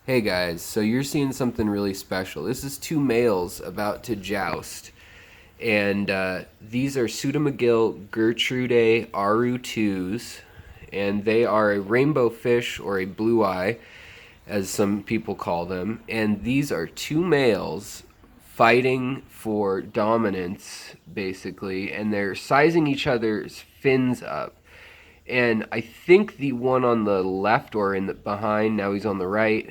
Hey guys, so you're seeing something really special. This is two males about to joust, and these are Pseudomugil Gertrude Aru 2s, and they are a rainbow fish or a blue eye, as some people call them. And these are two males fighting for dominance, basically, and they're sizing each other's fins up. And I think the one on the left or in the behind, now he's on the right,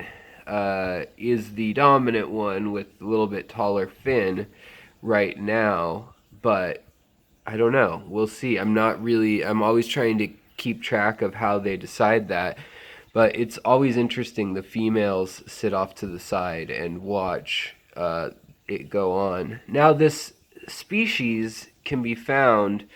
is the dominant one with a little bit taller fin right now. But I don't know. We'll see. I'm always trying to keep track of how they decide that. But it's always interesting. The females sit off to the side and watch it go on. Now, this species can be found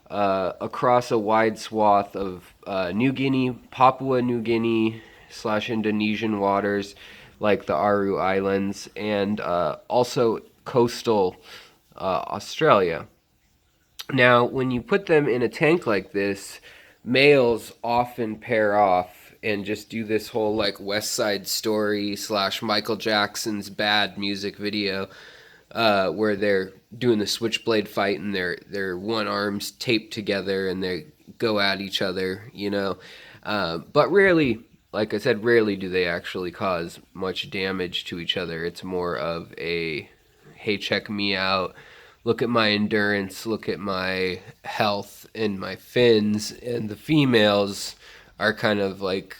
across a wide swath of New Guinea, Papua New Guinea / Indonesian waters, like the Aru Islands, and also coastal Australia. Now, when you put them in a tank like this, males often pair off and just do this whole like West Side Story / Michael Jackson's Bad music video, where they're doing the switchblade fight and their one arms taped together and they go at each other, you know. But rarely, like I said, rarely do they actually cause much damage to each other. It's more of a, hey, check me out. Look at my endurance, look at my health and my fins. And the females are kind of like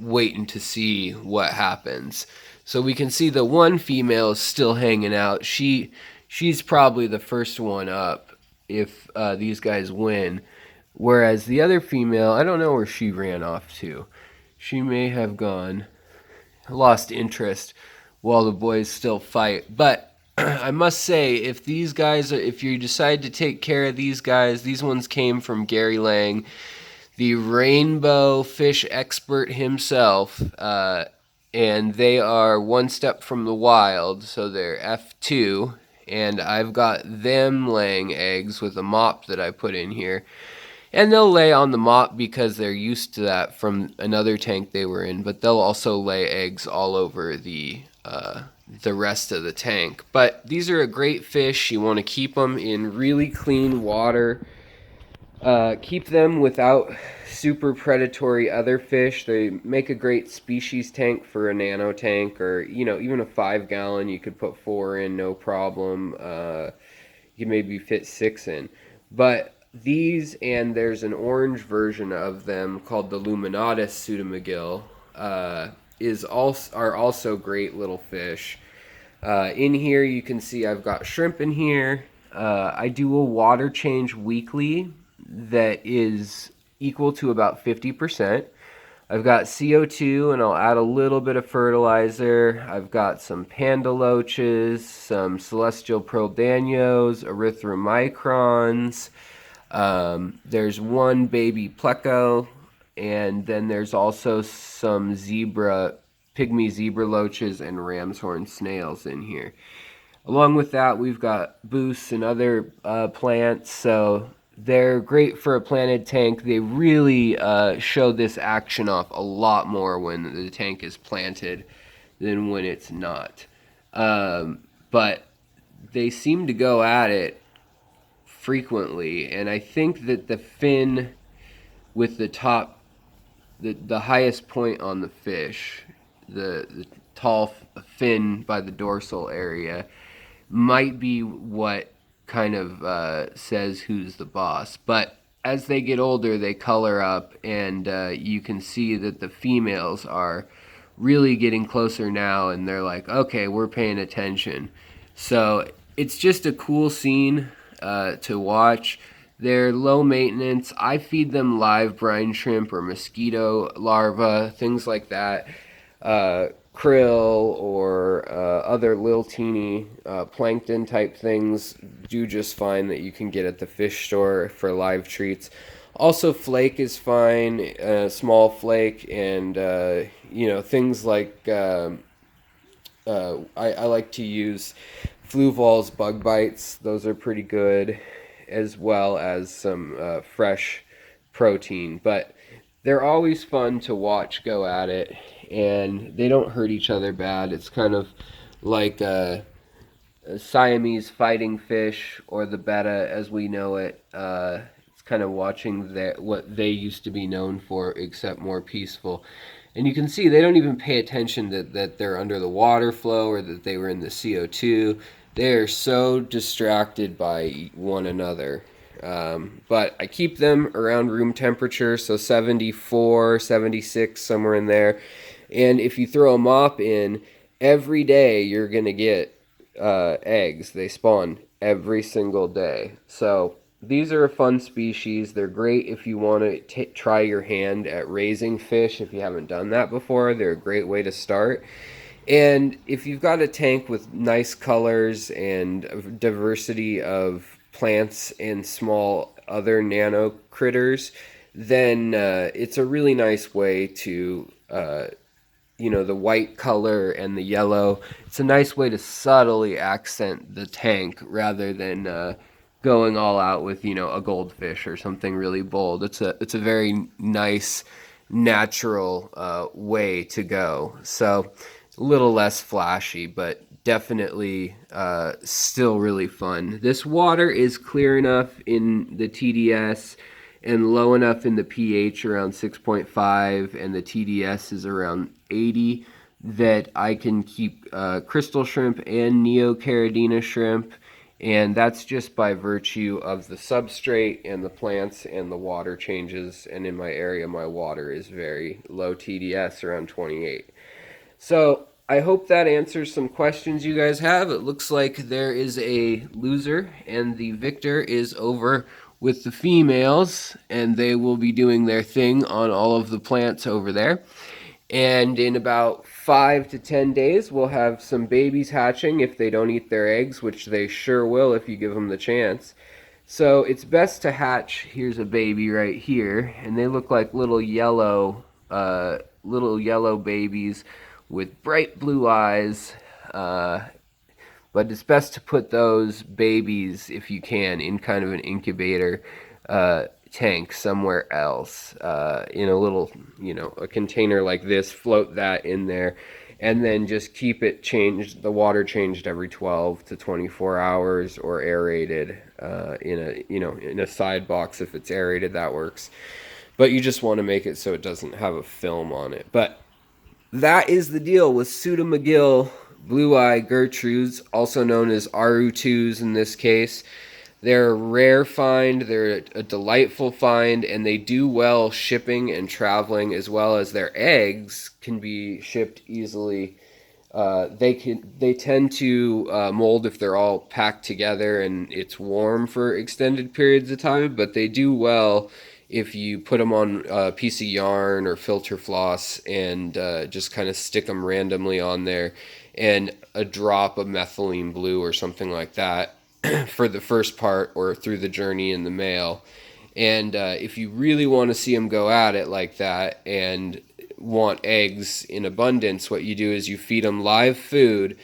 waiting to see what happens. So we can see the one female is still hanging out. She's probably the first one up if these guys win. Whereas the other female, I don't know where she ran off to. She may have lost interest while the boys still fight. But I must say, if you decide to take care of these guys, these ones came from Gary Lang, the rainbow fish expert himself, and they are one step from the wild, so they're F2, and I've got them laying eggs with a mop that I put in here. And they'll lay on the mop because they're used to that from another tank they were in, but they'll also lay eggs all over the rest of the tank. But these are a great fish. You want to keep them in really clean water. Keep them without super predatory other fish. They make a great species tank for a nano tank, or even a 5-gallon you could put 4 in, no problem. You can maybe fit 6 in. But these, and there's an orange version of them called the Luminatus Pseudomugil, are also great little fish. In here you can see I've got shrimp in here. I do a water change weekly that is equal to about 50%. I've got CO2 and I'll add a little bit of fertilizer. I've got some panda loaches, some celestial proldanios, erythromicrons. There's one baby pleco, and then there's also some pygmy zebra loaches and ram's horn snails in here. Along with that, we've got boosts and other plants, so they're great for a planted tank. They really show this action off a lot more when the tank is planted than when it's not. But they seem to go at it frequently, and I think that the fin with the highest point on the fish, the tall fin by the dorsal area, might be what kind of says who's the boss. But as they get older, they color up, and you can see that the females are really getting closer now, and they're like, okay, we're paying attention. So it's just a cool scene to watch. They're low maintenance. I feed them live brine shrimp or mosquito larvae, things like that. Krill or other little teeny plankton type things do just fine that you can get at the fish store for live treats. Also, flake is fine, small flake, and things like I like to use Fluval's bug bites. Those are pretty good, as well as some fresh protein. But they're always fun to watch go at it. and they don't hurt each other bad. It's kind of like a Siamese fighting fish, or the betta as we know it. It's kind of watching what they used to be known for, except more peaceful. And you can see they don't even pay attention that they're under the water flow or that they were in the CO2. They are so distracted by one another. But I keep them around room temperature, so 74, 76, somewhere in there. And if you throw a mop in, every day you're going to get eggs. They spawn every single day. So these are a fun species. They're great if you want to try your hand at raising fish. If you haven't done that before, they're a great way to start. And if you've got a tank with nice colors and a diversity of plants and small other nano critters, then it's a really nice way to the white color and the yellow. It's a nice way to subtly accent the tank rather than going all out with, a goldfish or something really bold. It's a very nice, natural way to go. So a little less flashy, but definitely still really fun. This water is clear enough in the TDS and low enough in the pH around 6.5, and the TDS is around 80, that I can keep crystal shrimp and neocaridina shrimp, and that's just by virtue of the substrate and the plants and the water changes. And in my area, my water is very low TDS, around 28. So I hope that answers some questions you guys have. It looks like there is a loser, and the victor is over with the females, and they will be doing their thing on all of the plants over there. And in about 5 to 10 days, we'll have some babies hatching if they don't eat their eggs, which they sure will if you give them the chance. So it's best to hatch. Here's a baby right here, and they look like little yellow babies with bright blue eyes. But it's best to put those babies, if you can, in kind of an incubator tank somewhere else, in a little, a container like this. Float that in there, and then just keep it changed, the water changed every 12 to 24 hours, or aerated in a side box. If it's aerated, that works. But you just want to make it so it doesn't have a film on it. But that is the deal with Pseudomugil blue-eye Gertrudes, also known as Aru2s in this case. They're a rare find, they're a delightful find, and they do well shipping and traveling, as well as their eggs can be shipped easily. They tend to mold if they're all packed together and it's warm for extended periods of time, but they do well if you put them on a piece of yarn or filter floss and just kind of stick them randomly on there, and a drop of methylene blue or something like that for the first part or through the journey in the male. And if you really want to see them go at it like that and want eggs in abundance, what you do is you feed them live food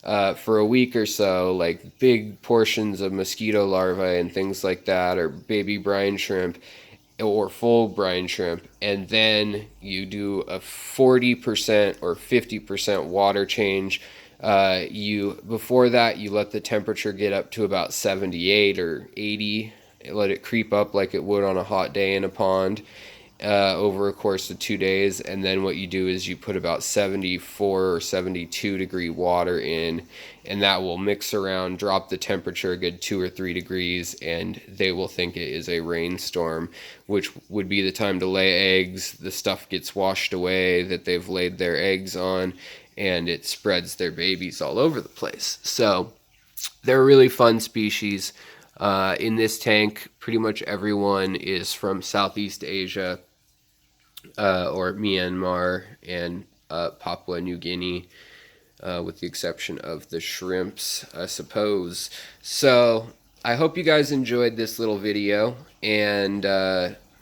for a week or so, like big portions of mosquito larvae and things like that, or baby brine shrimp or full brine shrimp, and then you do a 40% or 50% water change. Before that, you let the temperature get up to about 78 or 80. Let it creep up like it would on a hot day in a pond over a course of 2 days. And then what you do is you put about 74 or 72 degree water in, and that will mix around, drop the temperature a good 2 or 3 degrees, and they will think it is a rainstorm, which would be the time to lay eggs. The stuff gets washed away that they've laid their eggs on, and it spreads their babies all over the place. So they're a really fun species. In this tank, pretty much everyone is from Southeast Asia, or Myanmar and Papua New Guinea, with the exception of the shrimps, I suppose. So I hope you guys enjoyed this little video, and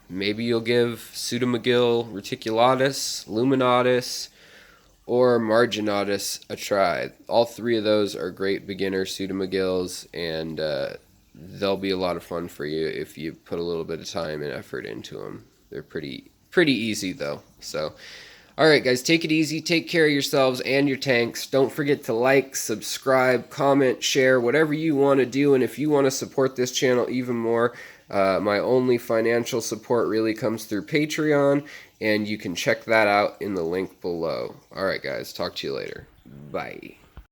maybe you'll give Pseudomugil reticulatus, luminatus, or marginatus a try. All three of those are great beginner Pseudomugils, and they'll be a lot of fun for you if you put a little bit of time and effort into them. They're pretty easy though. So All right, guys, take it easy. Take care of yourselves and your tanks. Don't forget to like, subscribe, comment, share, whatever you want to do. And if you want to support this channel even more, my only financial support really comes through Patreon, and you can check that out in the link below. All right, guys, talk to you later. Bye.